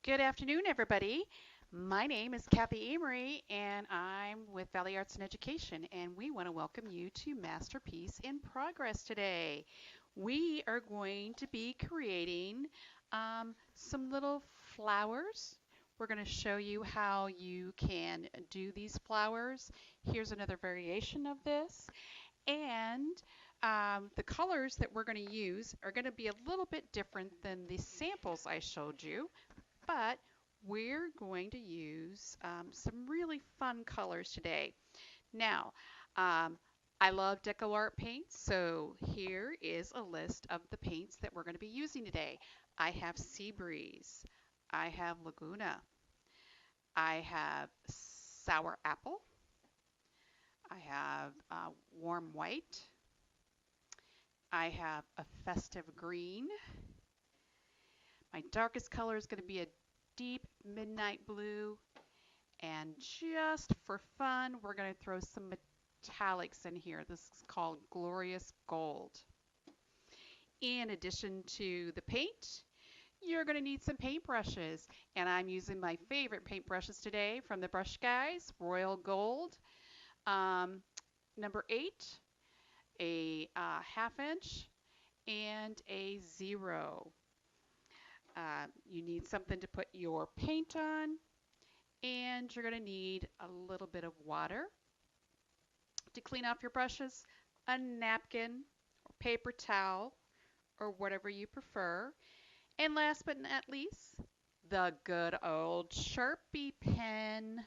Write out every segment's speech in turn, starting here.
Good afternoon, everybody. My name is Kathy Amery, and I'm with Valley Arts and Education, and we want to welcome you to Masterpiece in Progress today. We are going to be creating some little flowers. We're going to show you how you can do these flowers. Here's another variation of this. And the colors that we're going to use are going to be a little bit different than the samples I showed you, but we're going to use some really fun colors today. Now, I love deco art paints, so here is a list of the paints that we're going to be using today. I have Sea Breeze, I have Laguna, I have Sour Apple, I have Warm White, I have a Festive Green. My darkest color is going to be a deep midnight blue. And just for fun, we're going to throw some metallics in here. This is called Glorious Gold. In addition to the paint, you're going to need some paintbrushes. And I'm using my favorite paintbrushes today from the Brush Guys, Royal Gold, number 8, a half inch, and a 0. You need something to put your paint on, and you're going to need a little bit of water to clean off your brushes, a napkin or paper towel or whatever you prefer, and last but not least, the good old Sharpie pen.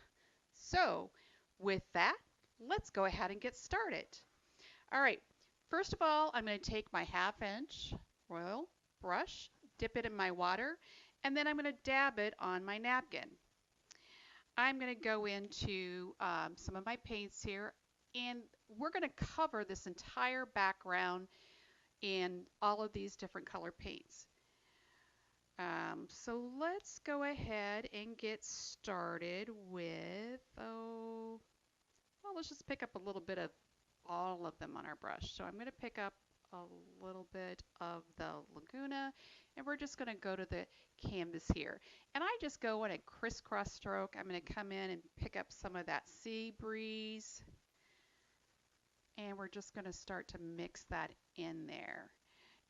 So with that, let's go ahead and get started. All right, first of all, I'm going to take my half-inch royal brush, dip it in my water, and then I'm going to dab it on my napkin. I'm going to go into some of my paints here, and we're going to cover this entire background in all of these different color paints. So let's go ahead and get started with, well, let's just pick up a little bit of all of them on our brush. So I'm going to pick up a little bit of the Laguna, and we're just going to go to the canvas here. And I just go in a crisscross stroke. I'm going to come in and pick up some of that Sea Breeze, and we're just going to start to mix that in there.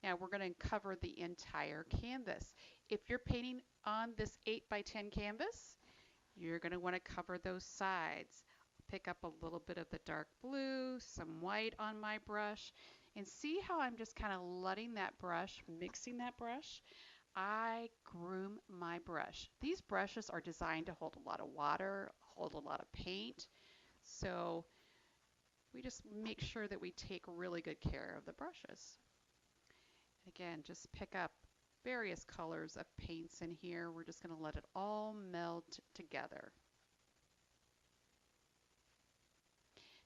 Now we're going to cover the entire canvas. If you're painting on this 8 by 10 canvas, you're going to want to cover those sides. Pick up a little bit of the dark blue, some white on my brush, and see how I'm just kind of letting that brush, mixing that brush. I groom my brush. These brushes are designed to hold a lot of water, hold a lot of paint, so we just make sure that we take really good care of the brushes. Again, just pick up various colors of paints in here. We're just going to let it all meld together.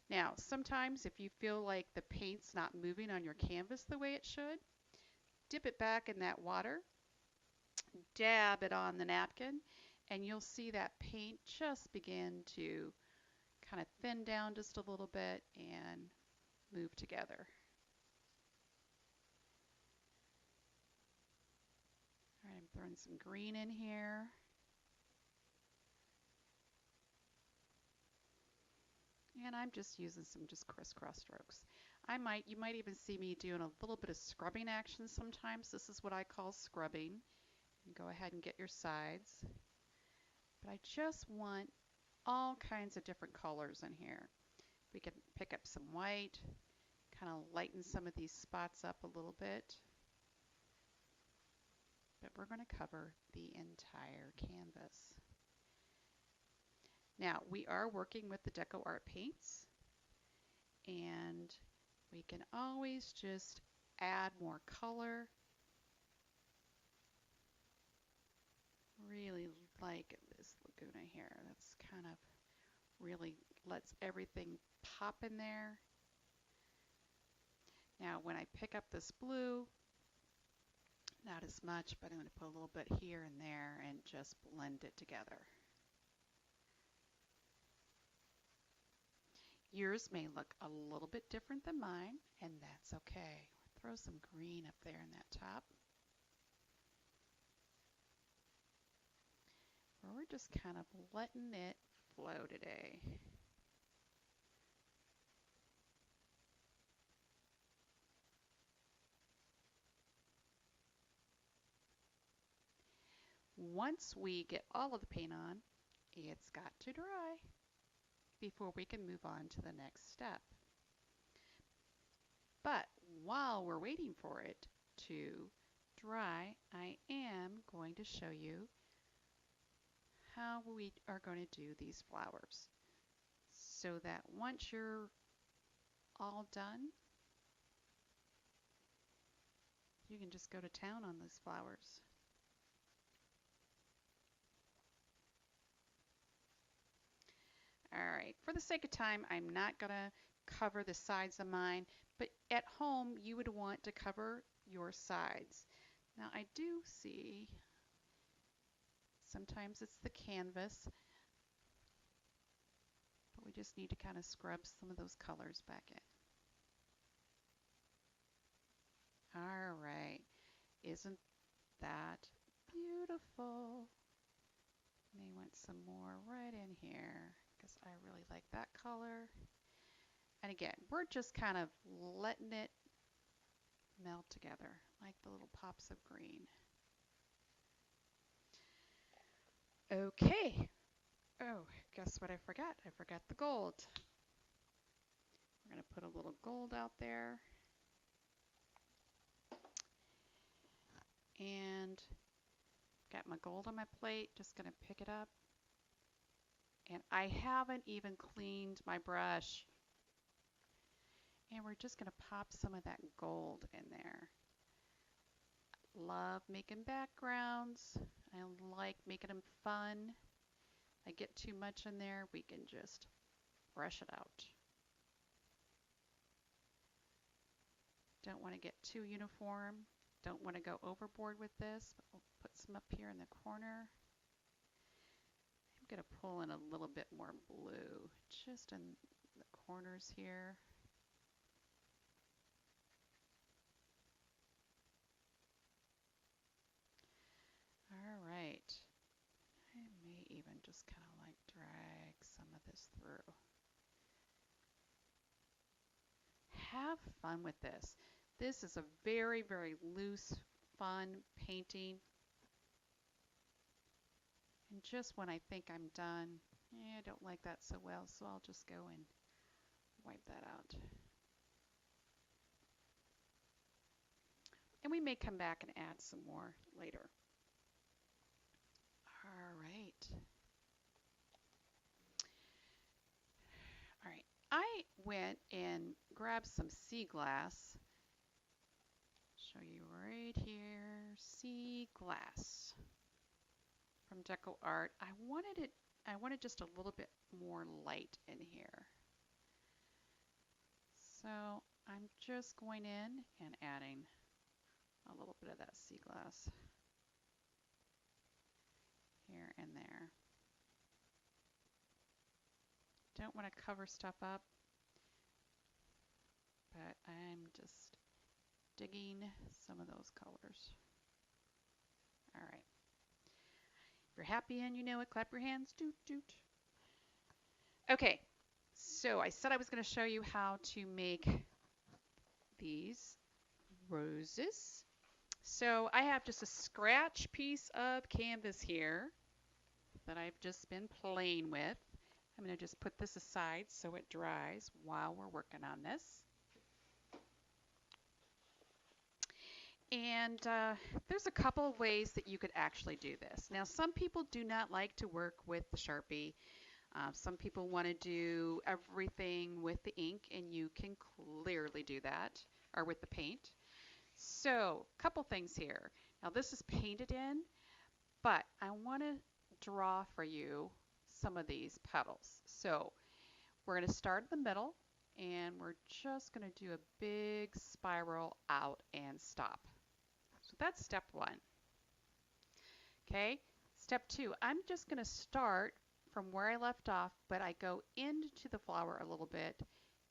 Now, sometimes if you feel like the paint's not moving on your canvas the way it should, dip it back in that water, dab it on the napkin, and you'll see that paint just begin to kind of thin down just a little bit and move together. All right, I'm throwing some green in here. And I'm just using some crisscross strokes. You might even see me doing a little bit of scrubbing action sometimes. This is what I call scrubbing. And go ahead and get your sides. But I just want all kinds of different colors in here. We can pick up some white, kind of lighten some of these spots up a little bit. But we're going to cover the entire canvas. Now, we are working with the Deco Art paints, and we can always just add more color. Really like this Laguna here. That's kind of really lets everything pop in there. Now, when I pick up this blue, not as much, but I'm going to put a little bit here and there and just blend it together. Yours may look a little bit different than mine, and that's okay. Throw some green up there in that top. we're just kind of letting it flow today. Once we get all of the paint on, it's got to dry before we can move on to the next step. But while we're waiting for it to dry, I am going to show you how we are going to do these flowers so that once you're all done, you can just go to town on these flowers. All right, for the sake of time, I'm not going to cover the sides of mine, but at home you would want to cover your sides. Now I do see sometimes it's the canvas, but we just need to kind of scrub some of those colors back in. All right, isn't that beautiful? May want some more right in here because I really like that color. And again, we're just kind of letting it meld together like the little pops of green. Okay. Oh, guess what I forgot? I forgot the gold. We're going to put a little gold out there. And got my gold on my plate. Just going to pick it up. And I haven't even cleaned my brush. And we're just going to pop some of that gold in there. Love making backgrounds. I like making them fun. If I get too much in there, we can just brush it out. Don't want to get too uniform. Don't want to go overboard with this, but we'll put some up here in the corner. I'm going to pull in a little bit more blue, just in the corners here. All right. I may even just kind of like drag some of this through. Have fun with this. This is a very, very loose, fun painting. And just when I think I'm done, I don't like that so well, so I'll just go and wipe that out. And we may come back and add some more later. All right. All right. I went and grabbed some sea glass. Show you right here, sea glass from Deco Art. I wanted just a little bit more light in here. So I'm just going in and adding a little bit of that sea glass here and there. Don't want to cover stuff up, but I'm just digging some of those colors. All right. If you're happy and you know it, clap your hands. Doot, doot. Okay, so I said I was going to show you how to make these roses. So I have just a scratch piece of canvas here that I've just been playing with. I'm going to just put this aside so it dries while we're working on this. And there's a couple of ways that you could actually do this. Now, some people do not like to work with the Sharpie. Some people want to do everything with the ink, and you can clearly do that, or with the paint. So, a couple things here. Now, this is painted in, but I want to draw for you some of these petals. So, we're going to start in the middle, and we're just going to do a big spiral out and stop. So that's step one. Okay, step two, I'm just going to start from where I left off, but I go into the flower a little bit,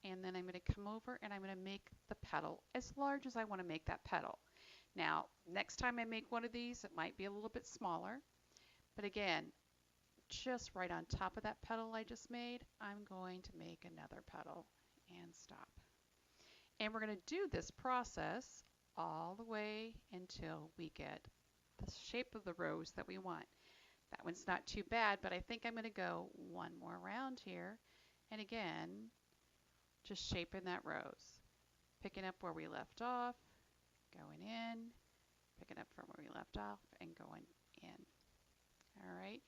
and then I'm going to come over and I'm going to make the petal as large as I want to make that petal. Now, next time I make one of these, it might be a little bit smaller, but again, just right on top of that petal I just made, I'm going to make another petal and stop. And we're going to do this process all the way until we get the shape of the rose that we want. That one's not too bad, but I think I'm going to go one more round here. And again, just shaping that rose. Picking up where we left off, going in, picking up from where we left off, and going in. All right,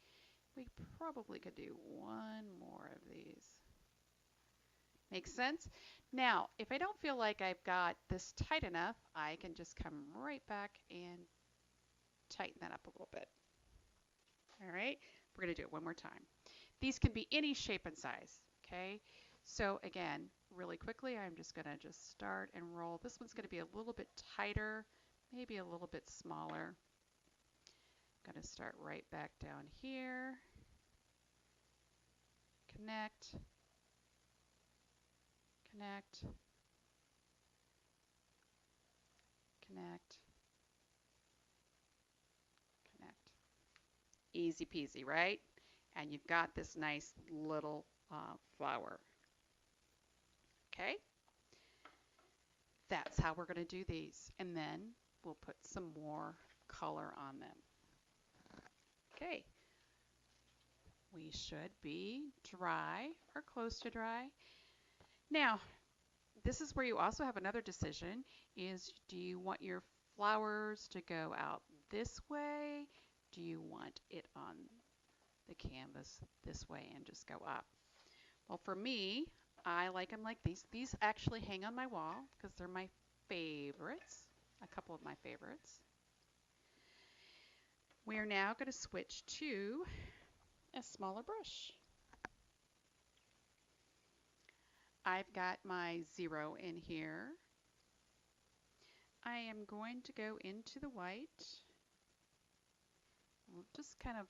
we probably could do one more of these. Makes sense? Now, if I don't feel like I've got this tight enough, I can just come right back and tighten that up a little bit. All right, we're going to do it one more time. These can be any shape and size, okay? So again, really quickly, I'm just going to just start and roll. This one's going to be a little bit tighter, maybe a little bit smaller. I'm going to start right back down here. Connect, connect, connect, connect. Easy peasy, right? And you've got this nice little flower. Okay? That's how we're going to do these. And then we'll put some more color on them. Okay. We should be dry or close to dry. Now, this is where you also have another decision is do you want your flowers to go out this way? Do you want it on the canvas this way and just go up? Well, for me, I like them like these. These actually hang on my wall because they're my favorites, a couple of my favorites. We are now going to switch to a smaller brush. I've got my 0 in here. I am going to go into the white. We'll just kind of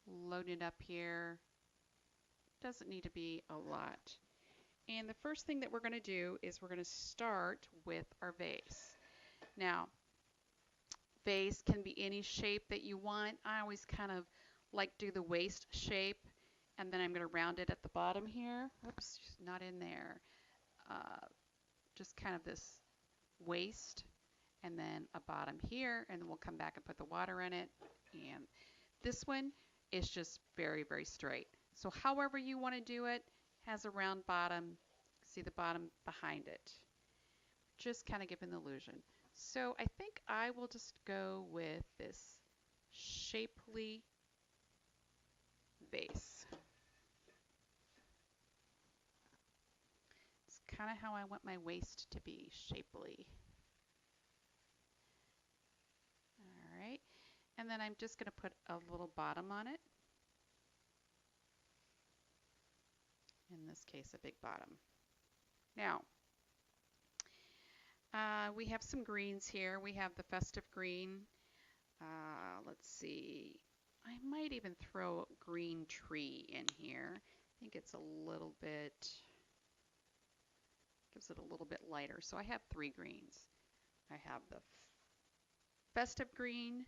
load it up here. Doesn't need to be a lot. And the first thing that we're going to do is we're going to start with our vase. Now, vase can be any shape that you want. I always kind of like do the waist shape, and then I'm going to round it at the bottom here. Oops, not in there. Just kind of this waist, and then a bottom here, and then we'll come back and put the water in it. And this one is just very, very straight. So however you want to do it, has a round bottom. See the bottom behind it. Just kind of giving the illusion. So I think I will just go with this shapely vase. It's kind of how I want my waist to be, shapely. All right. And then I'm just going to put a little bottom on it. In this case, a big bottom. Now, we have some greens here. We have the festive green. Let's see. I might even throw green tree in here. I think it's a little bit, gives it a little bit lighter. So I have 3 greens. I have the festive green,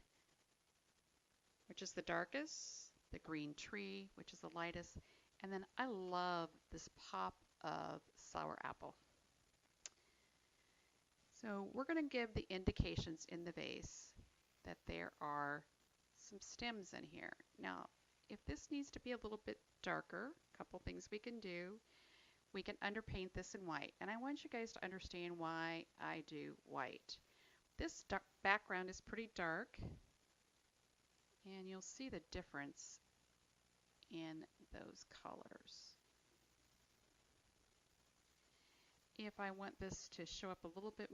which is the darkest, the green tree, which is the lightest, and then I love this pop of sour apple. So we're going to give the indications in the vase that there are some stems in here. Now, if this needs to be a little bit darker, a couple things we can do. We can underpaint this in white. And I want you guys to understand why I do white. This dark background is pretty dark, and you'll see the difference in those colors. If I want this to show up a little bit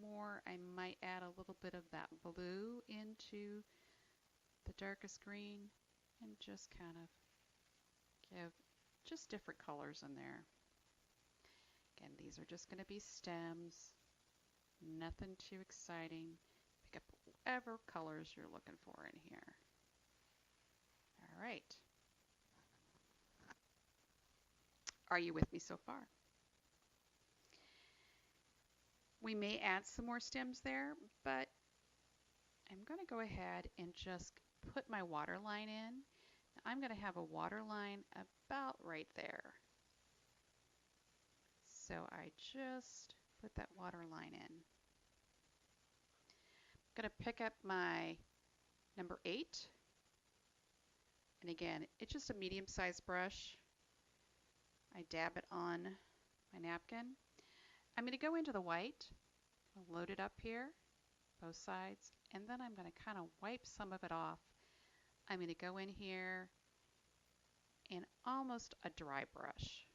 more, I might add a little bit of that blue into the darkest green and just kind of give just different colors in there. Again, these are just going to be stems, nothing too exciting. Pick up whatever colors you're looking for in here. All right. Are you with me so far? We may add some more stems there, but I'm going to go ahead and just put my water line in I'm going to have a water line about right there. So I just put that water line in. I'm going to pick up my number 8. And again, it's just a medium-sized brush. I dab it on my napkin. I'm going to go into the white, load it up here, both sides, and then I'm going to kind of wipe some of it off. I'm going to go in here in almost a dry brush.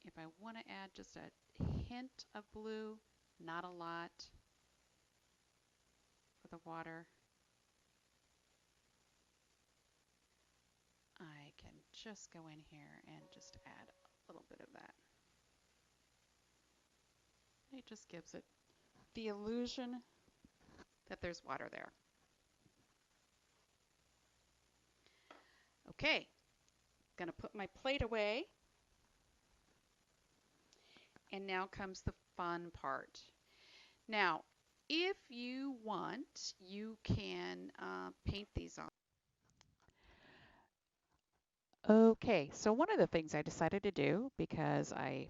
If I want to add just a hint of blue, not a lot for the water, I can just go in here and just add a little bit of that. It just gives it the illusion that there's water there. Okay, gonna put my plate away. And now comes the fun part. Now, if you want, you can paint these on. Okay, so one of the things I decided to do, because I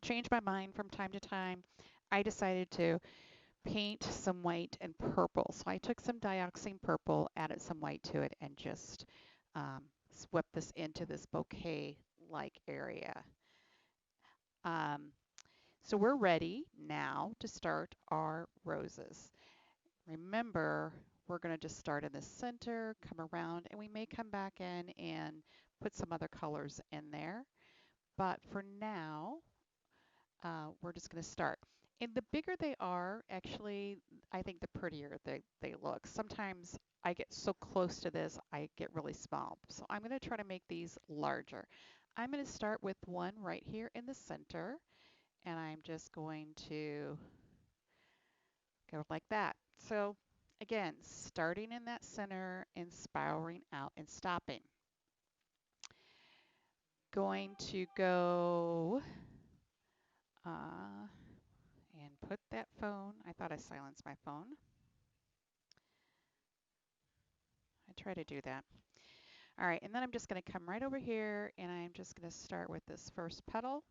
change my mind from time to time, I decided to paint some white and purple. So I took some dioxazine purple, added some white to it, and just swept this into this bouquet-like area. So we're ready now to start our roses. Remember, we're going to just start in the center, come around, and we may come back in and put some other colors in there. But for now, we're just going to start. And the bigger they are, actually, I think the prettier they look. Sometimes I get so close to this, I get really small. So I'm going to try to make these larger. I'm going to start with one right here in the center, and I'm just going to go like that. So again, starting in that center and spiraling out and stopping. Going to go and put that phone. I thought I silenced my phone. I try to do that. All right, and then I'm just going to come right over here and I'm just going to start with this first petal.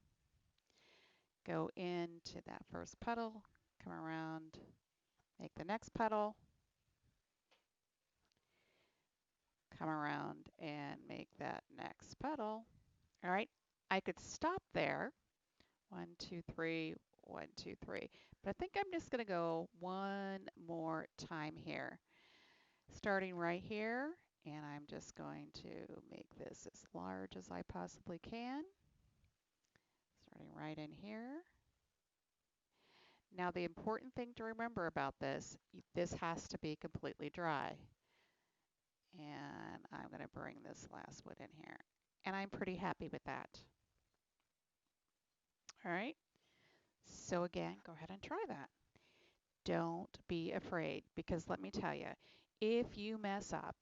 Go into that first petal, come around, make the next petal, come around and make that next petal. All right, I could stop there. 1, 2, 3, 1, 2, 3. But I think I'm just going to go one more time here. Starting right here, and I'm just going to make this as large as I possibly can. Starting right in here. Now the important thing to remember about this has to be completely dry. And I'm going to bring this last one in here. And I'm pretty happy with that. All right. So again, go ahead and try that. Don't be afraid, because let me tell you, if you mess up,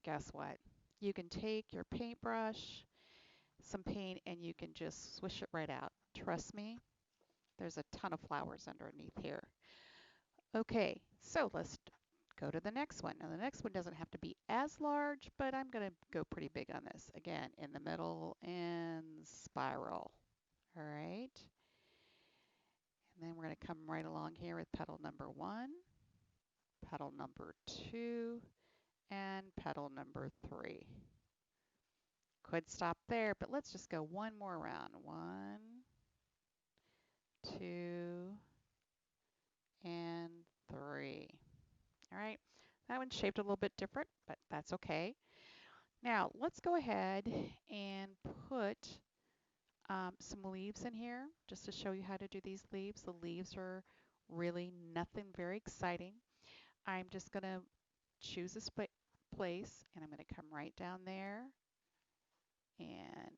guess what? You can take your paintbrush, some paint, and you can just swish it right out. Trust me, there's a ton of flowers underneath here. Okay, so let's go to the next one. Now the next one doesn't have to be as large, but I'm going to go pretty big on this. Again, in the middle and spiral. All right. And then we're going to come right along here with petal number 1, petal number 2, and petal number 3. Could stop there, but let's just go one more round. 1, 2, and 3. All right, that one's shaped a little bit different, but that's okay. Now let's go ahead and put some leaves in here just to show you how to do these leaves. The leaves are really nothing very exciting. I'm just going to choose a place, and I'm going to come right down there and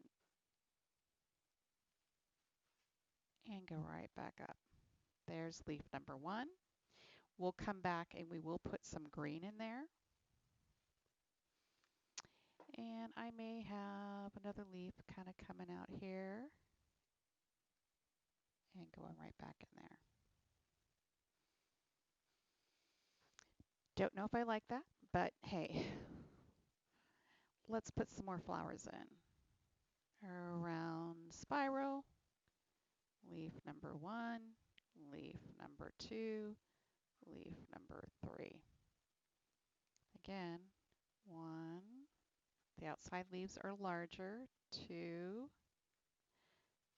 go right back up. There's leaf number 1. We'll come back and we will put some green in there. And I may have another leaf kind of coming out here and going right back in there. Don't know if I like that, but hey, let's put some more flowers in. Around spiral, leaf number 1, leaf number 2, leaf number 3. Again, 1, the outside leaves are larger, 2,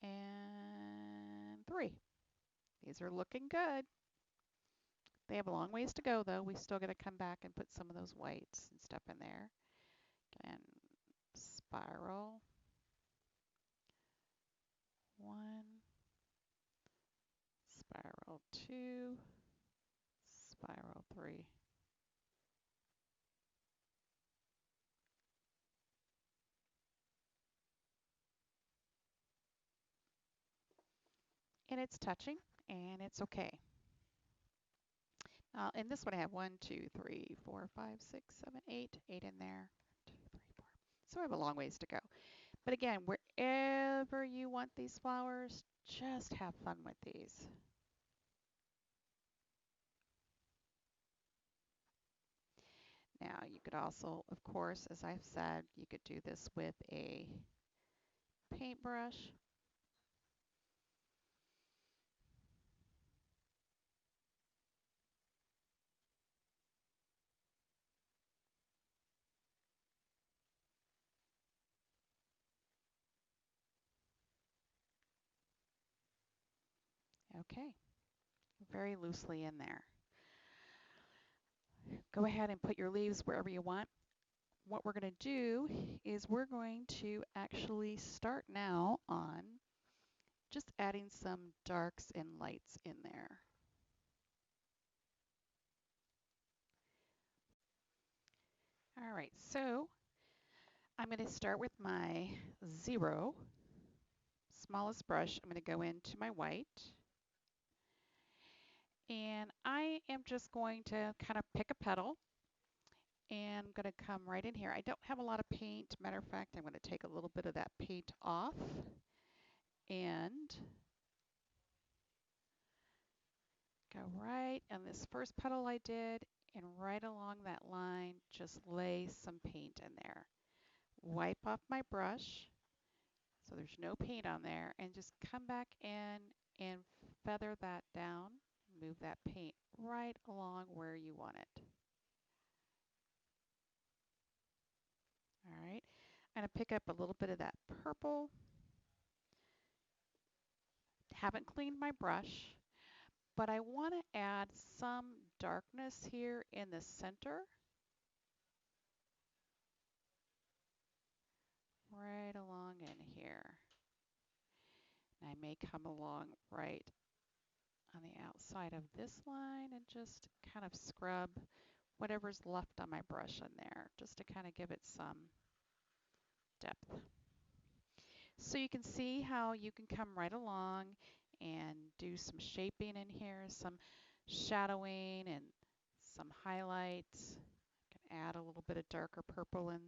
and 3. These are looking good. They have a long ways to go though. We still got to come back and put some of those whites and stuff in there. And spiral 1, spiral 2, spiral 3. And it's touching and it's okay. In this one I have 1, 2, 3, 4, 5, 6, 7, 8, 8 in there. 1, 2, 3, 4. So I have a long ways to go. But again, wherever you want these flowers, just have fun with these. Now you could also, of course, as I've said, you could do this with a paintbrush. Okay, very loosely in there. Go ahead and put your leaves wherever you want. What we're going to do is we're going to actually start now on just adding some darks and lights in there. All right, so I'm going to start with my 0, smallest brush. I'm going to go into my white. And I am just going to kind of pick a petal and I'm going to come right in here. I don't have a lot of paint. Matter of fact, I'm going to take a little bit of that paint off and go right on this first petal I did and right along that line, just lay some paint in there. Wipe off my brush so there's no paint on there and just come back in and feather that down. Move that paint right along where you want it. All right, I'm going to pick up a little bit of that purple. Haven't cleaned my brush, but I want to add some darkness here in the center. Right along in here. And I may come along right on the outside of this line and just kind of scrub whatever's left on my brush in there, just to kind of give it some depth. So you can see how you can come right along and do some shaping in here, some shadowing and some highlights. I can add a little bit of darker purple in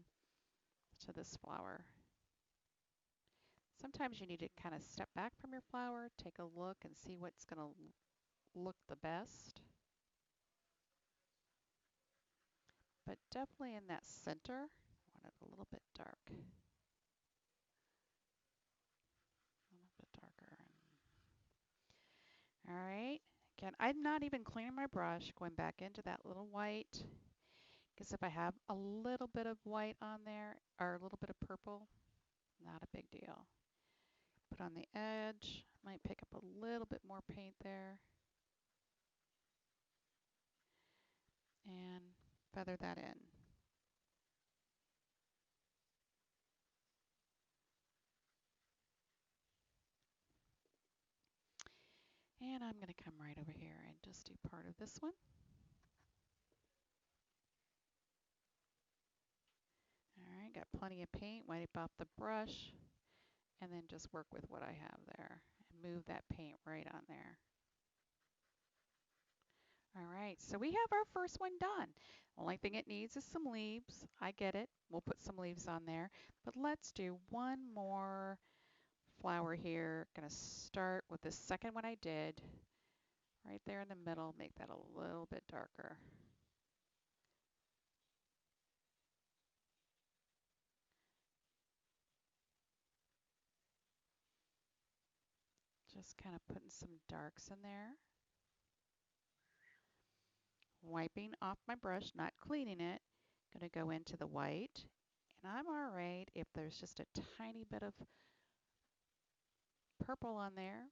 to this flower. Sometimes you need to kind of step back from your flower, take a look and see what's going to look the best. But definitely in that center, I want it a little bit dark. A little bit darker. All right. Again, I'm not even cleaning my brush, going back into that little white. Because if I have a little bit of white on there, or a little bit of purple, not a big deal. Put on the edge, might pick up a little bit more paint there. And feather that in. And I'm going to come right over here and just do part of this one. All right, got plenty of paint, wipe off the brush, and then just work with what I have there and move that paint right on there. All right, so we have our first one done. Only thing it needs is some leaves. I get it. We'll put some leaves on there. But let's do one more flower here. Gonna start with the second one I did right there in the middle. Make that a little bit darker. Just kind of putting some darks in there. Wiping off my brush, not cleaning it. Going to go into the white. And I'm all right if there's just a tiny bit of purple on there.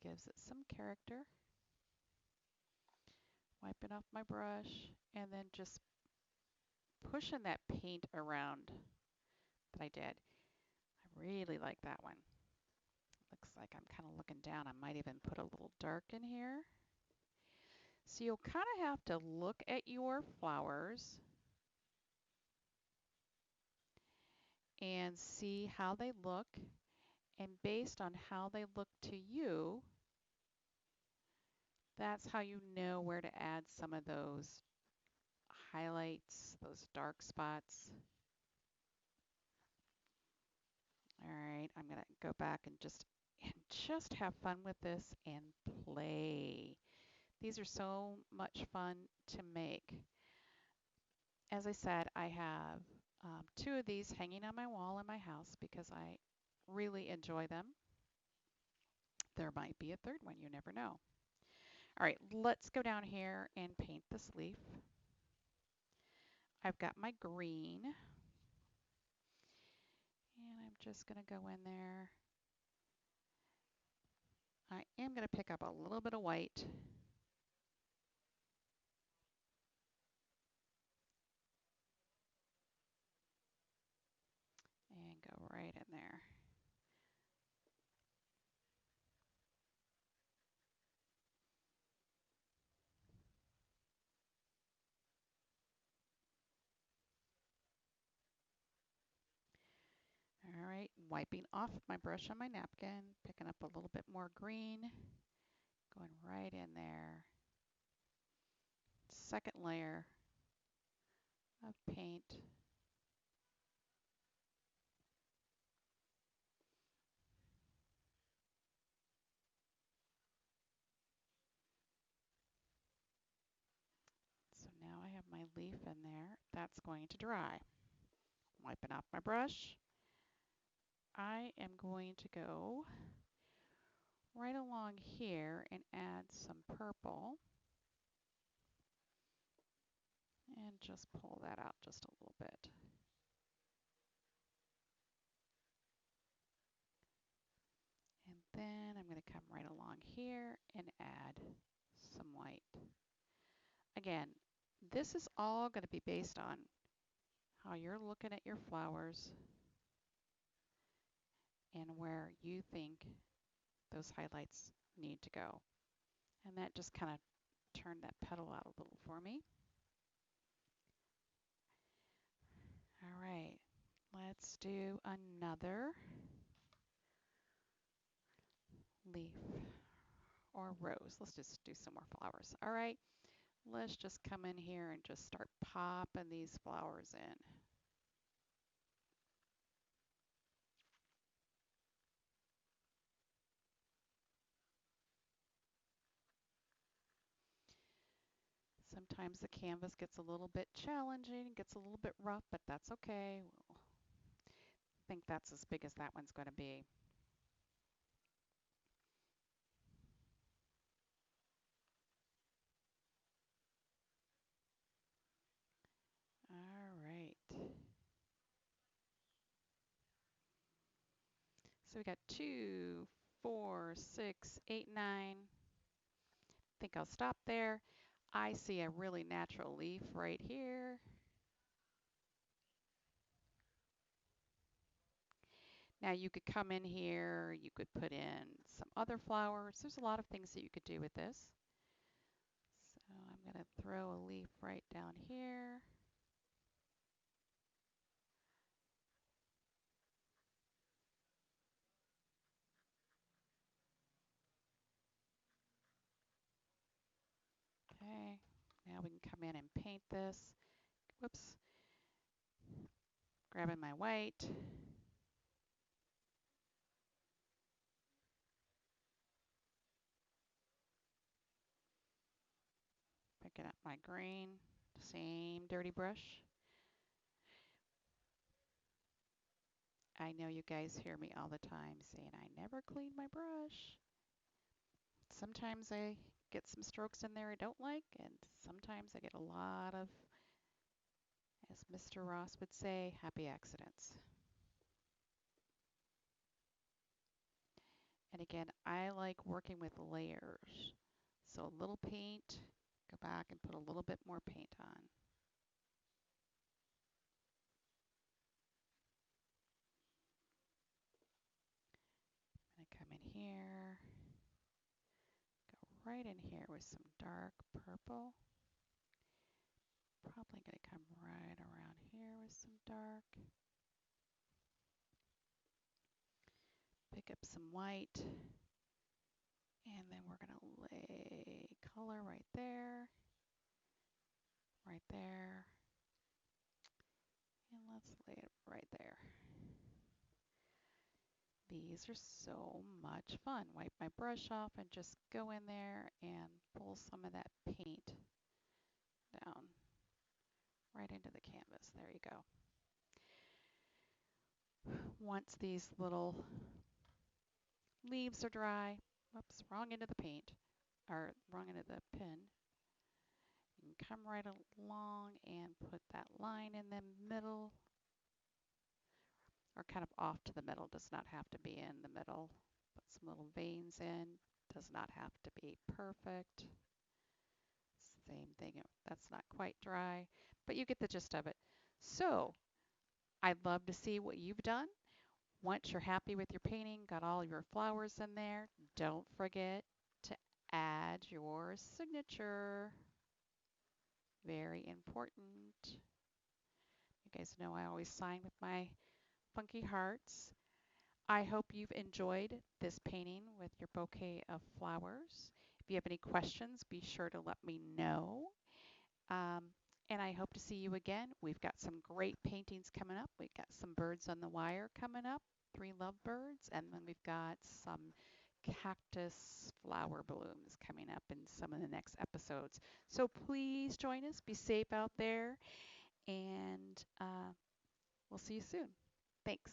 Gives it some character. Wiping off my brush and then just pushing that paint around that I did. I really like that one. Looks like I'm kind of looking down. I might even put a little dark in here. So you'll kind of have to look at your flowers and see how they look. And based on how they look to you, that's how you know where to add some of those highlights, those dark spots. All right, I'm going to go back and just have fun with this and play. These are so much fun to make. As I said, I have two of these hanging on my wall in my house because I really enjoy them. There might be a third one, you never know. All right, let's go down here and paint this leaf. I've got my green, and I'm just going to go in there. I am going to pick up a little bit of white. And go right in there. All right, wiping off my brush on my napkin, picking up a little bit more green, going right in there. Second layer of paint. So now I have my leaf in there. That's going to dry. Wiping off my brush. I am going to go right along here and add some purple. And just pull that out just a little bit. And then I'm going to come right along here and add some white. Again, this is all going to be based on how you're looking at your flowers and where you think those highlights need to go. And that just kind of turned that petal out a little for me. All right, let's do another leaf or rose. Let's just do some more flowers. All right, let's just come in here and just start popping these flowers in. Sometimes the canvas gets a little bit challenging, gets a little bit rough, but that's okay. I think that's as big as that one's going to be. All right. So we got 2, 4, 6, 8, 9. I think I'll stop there. I see a really natural leaf right here. Now you could come in here, you could put in some other flowers. There's a lot of things that you could do with this. So I'm going to throw a leaf right down here. Okay, now we can come in and paint this. Whoops. Grabbing my white. Picking up my green. Same dirty brush. I know you guys hear me all the time saying I never clean my brush. Sometimes I get some strokes in there I don't like, and sometimes I get a lot of, as Mr. Ross would say, happy accidents. And again, I like working with layers. So a little paint, go back and put a little bit more paint on. I'm going to come in here, go right in here with some dark purple. Probably going to come right around here with some dark. Pick up some white. And then we're going to lay color right there, and let's lay it right there. These are so much fun. Wipe my brush off and just go in there and pull some of that paint down right into the canvas. There you go. Once these little leaves are dry, whoops, wrong into the paint, or wrong into the pen, you can come right along and put that line in the middle, or kind of off to the middle. Does not have to be in the middle. Put some little veins in. Does not have to be perfect. Same thing. That's not quite dry, but you get the gist of it. So I'd love to see what you've done. Once you're happy with your painting, got all your flowers in there, don't forget to add your signature. Very important. You guys know I always sign with my funky hearts. I hope you've enjoyed this painting with your bouquet of flowers. If you have any questions, be sure to let me know. Um, and I hope to see you again. We've got some great paintings coming up. We've got some birds on the wire coming up, 3 lovebirds, and then we've got some cactus flower blooms coming up in some of the next episodes. So please join us. Be safe out there, and we'll see you soon. Thanks.